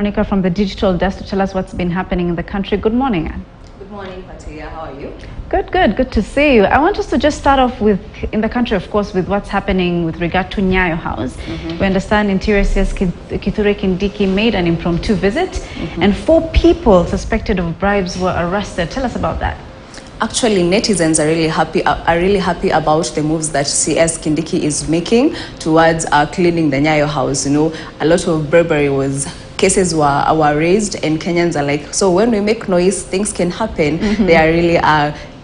Monica from the digital desk to tell us what's been happening in the country. Good morning, Anne. Good morning, Patia. How are you? Good to see you. I want us to just start off with, in the country, of course, with what's happening with regard to Nyayo House. We understand Interior says Kithure Kindiki made an impromptu visit and 4 people suspected of bribes were arrested. Tell us about that. Actually, netizens are really happy about the moves that CS Kindiki is making towards cleaning the Nyayo House. You know, a lot of bribery cases were raised, and Kenyans are like, so when we make noise, things can happen. They are really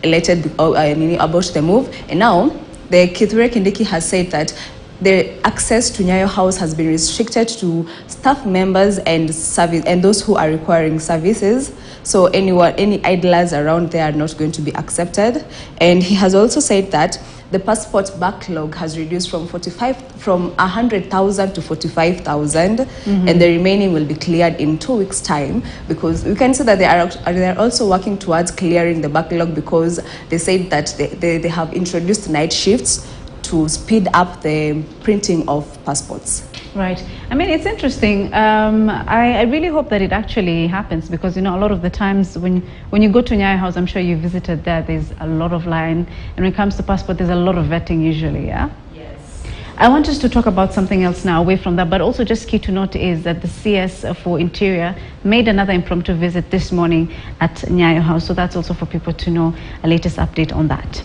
elated about the move. And now, the Kithure Kindiki has said that the access to Nyayo House has been restricted to staff members and those who are requiring services. So any idlers around there are not going to be accepted. And he has also said that the passport backlog has reduced from 100,000 to 45,000, and the remaining will be cleared in 2 weeks' time, because we can see that they are also working towards clearing the backlog, because they said that they have introduced night shifts to speed up the printing of passports. Right. I mean, it's interesting. I really hope that it actually happens, because, you know, a lot of the times when you go to Nyayo House, I'm sure you visited there, there's a lot of line. And when it comes to passport, there's a lot of vetting usually, yeah? Yes. I want us to talk about something else now away from that, but also just key to note is that the CS for Interior made another impromptu visit this morning at Nyayo House. So that's also for people to know a latest update on that.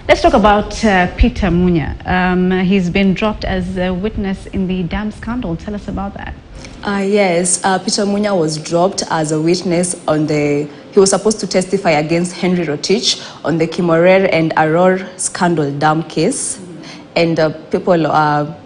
Let's talk about Peter Munya. He's been dropped as a witness in the dam scandal. Tell us about that. Yes, Peter Munya was dropped as a witness he was supposed to testify against Henry Rotich on the Kimorer and Aror scandal dam case. And people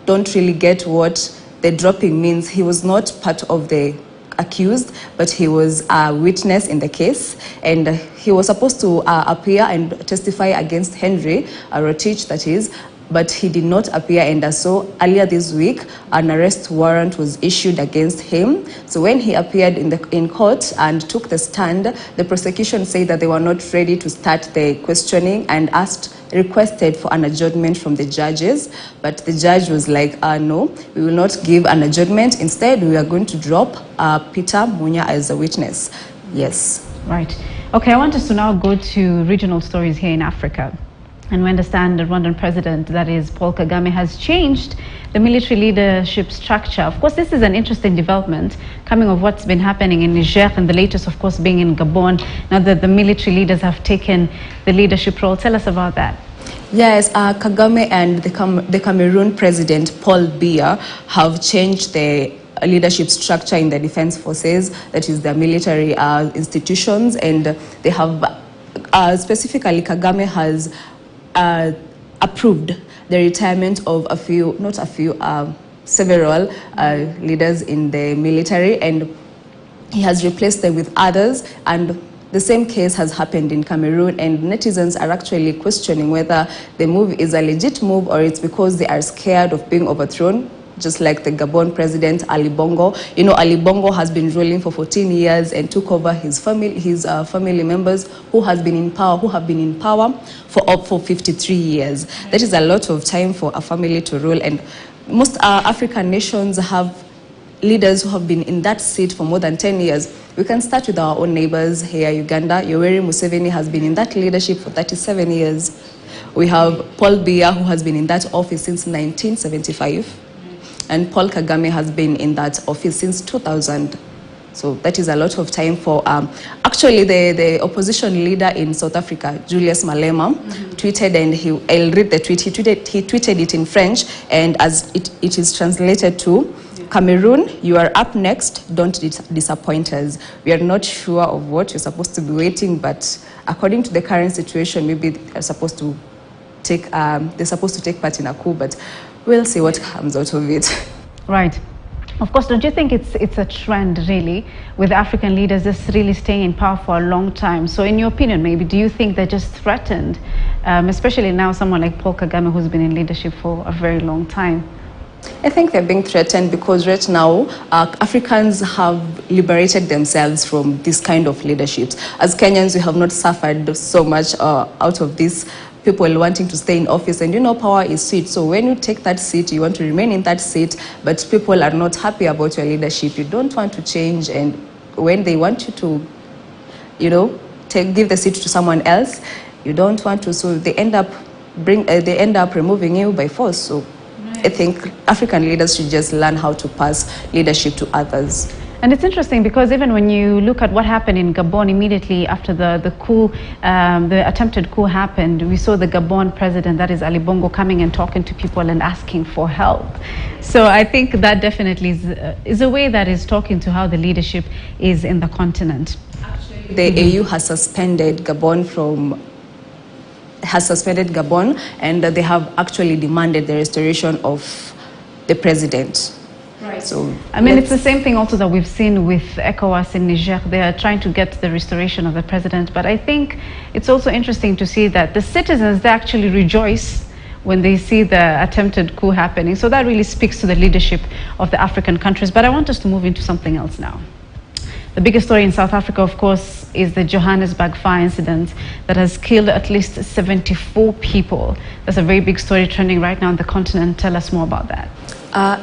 don't really get what the dropping means. He was not part of the accused, but he was a witness in the case, and he was supposed to appear and testify against Henry Rotich, that is, but he did not appear, and so earlier this week an arrest warrant was issued against him. So when he appeared in court and took the stand, the prosecution said that they were not ready to start the questioning and requested for an adjournment from the judges, but the judge was like, no, we will not give an adjournment. Instead, we are going to drop Peter Munya as a witness. Yes. Right. Okay, I want us to now go to regional stories here in Africa. And we understand the Rwandan president, that is Paul Kagame, has changed the military leadership structure. Of course, this is an interesting development coming of what's been happening in Niger, and the latest, of course, being in Gabon, now that the military leaders have taken the leadership role. Tell us about that. Yes, Kagame and the Cameroon president, Paul Biya, have changed the leadership structure in the defense forces, that is the military institutions, and they have, specifically Kagame has approved the retirement of several leaders in the military, and he has replaced them with others. And the same case has happened in Cameroon, and netizens are actually questioning whether the move is a legit move or it's because they are scared of being overthrown, just like the Gabon president, Ali Bongo. You know, Ali Bongo has been ruling for 14 years and took over his family members who have been in power for 53 years. That is a lot of time for a family to rule, and most African nations have leaders who have been in that seat for more than 10 years. We can start with our own neighbors here, Uganda. Yoweri Museveni has been in that leadership for 37 years. We have Paul Biya, who has been in that office since 1975. And Paul Kagame has been in that office since 2000. So that is a lot of time for, actually the opposition leader in South Africa, Julius Malema, tweeted, and I'll read the tweet. He tweeted it in French, and as it is translated to, Cameroon, you are up next, don't disappoint us. We are not sure of what you're supposed to be waiting, but according to the current situation, maybe they're supposed to take part in a coup, but we'll see what comes out of it. Right. Of course, don't you think it's a trend, really, with African leaders just really staying in power for a long time? So in your opinion, maybe, do you think they're just threatened, especially now someone like Paul Kagame, who's been in leadership for a very long time? I think they're being threatened because right now Africans have liberated themselves from this kind of leaderships. As Kenyans, we have not suffered so much out of this people wanting to stay in office, and you know power is sweet. So when you take that seat, you want to remain in that seat, but people are not happy about your leadership. You don't want to change, and when they want you to, you know, give the seat to someone else, you don't want to. So they end up removing you by force. So I think African leaders should just learn how to pass leadership to others. And it's interesting because even when you look at what happened in Gabon immediately after the coup, the attempted coup happened, we saw the Gabon president, that is Ali Bongo, coming and talking to people and asking for help. So I think that definitely is a way that is talking to how the leadership is in the continent. Actually, the AU has suspended Gabon and they have actually demanded the restoration of the president. Right. So I mean, it's the same thing also that we've seen with ECOWAS in Niger. They are trying to get the restoration of the president. But I think it's also interesting to see that the citizens, they actually rejoice when they see the attempted coup happening. So that really speaks to the leadership of the African countries. But I want us to move into something else now. The biggest story in South Africa, of course, is the Johannesburg fire incident that has killed at least 74 people. That's a very big story trending right now on the continent. Tell us more about that.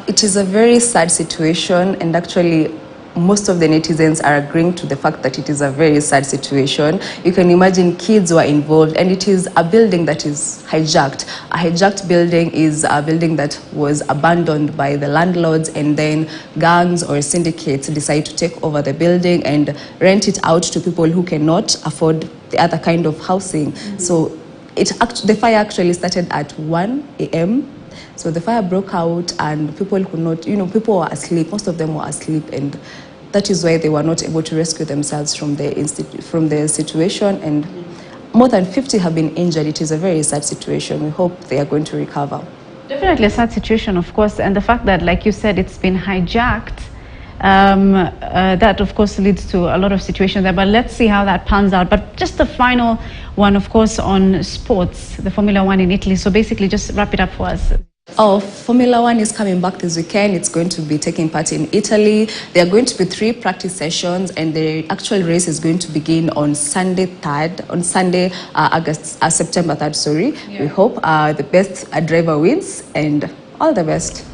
It is a very sad situation, and actually most of the netizens are agreeing to the fact that it is a very sad situation. You can imagine kids were involved, and it is a building that is hijacked. A hijacked building is a building that was abandoned by the landlords, and then gangs or syndicates decide to take over the building and rent it out to people who cannot afford the other kind of housing. Mm-hmm. So the fire actually started at 1 a.m. So the fire broke out, and people could not, people were asleep. Most of them were asleep, and that is why they were not able to rescue themselves from the situation. And more than 50 have been injured. It is a very sad situation. We hope they are going to recover. Definitely a sad situation, of course, and the fact that, like you said, it's been hijacked. That of course leads to a lot of situations there, but let's see how that pans out. But just the final one, of course, on sports, the Formula One in Italy. So basically just wrap it up for us. Oh, Formula One is coming back this weekend. It's going to be taking part in Italy. There are going to be 3 practice sessions, and the actual race is going to begin on Sunday, September 3rd, sorry. Yeah. We hope the best driver wins, and all the best.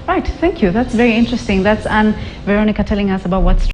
Right, thank you. That's very interesting. That's Anne Veronica telling us about what's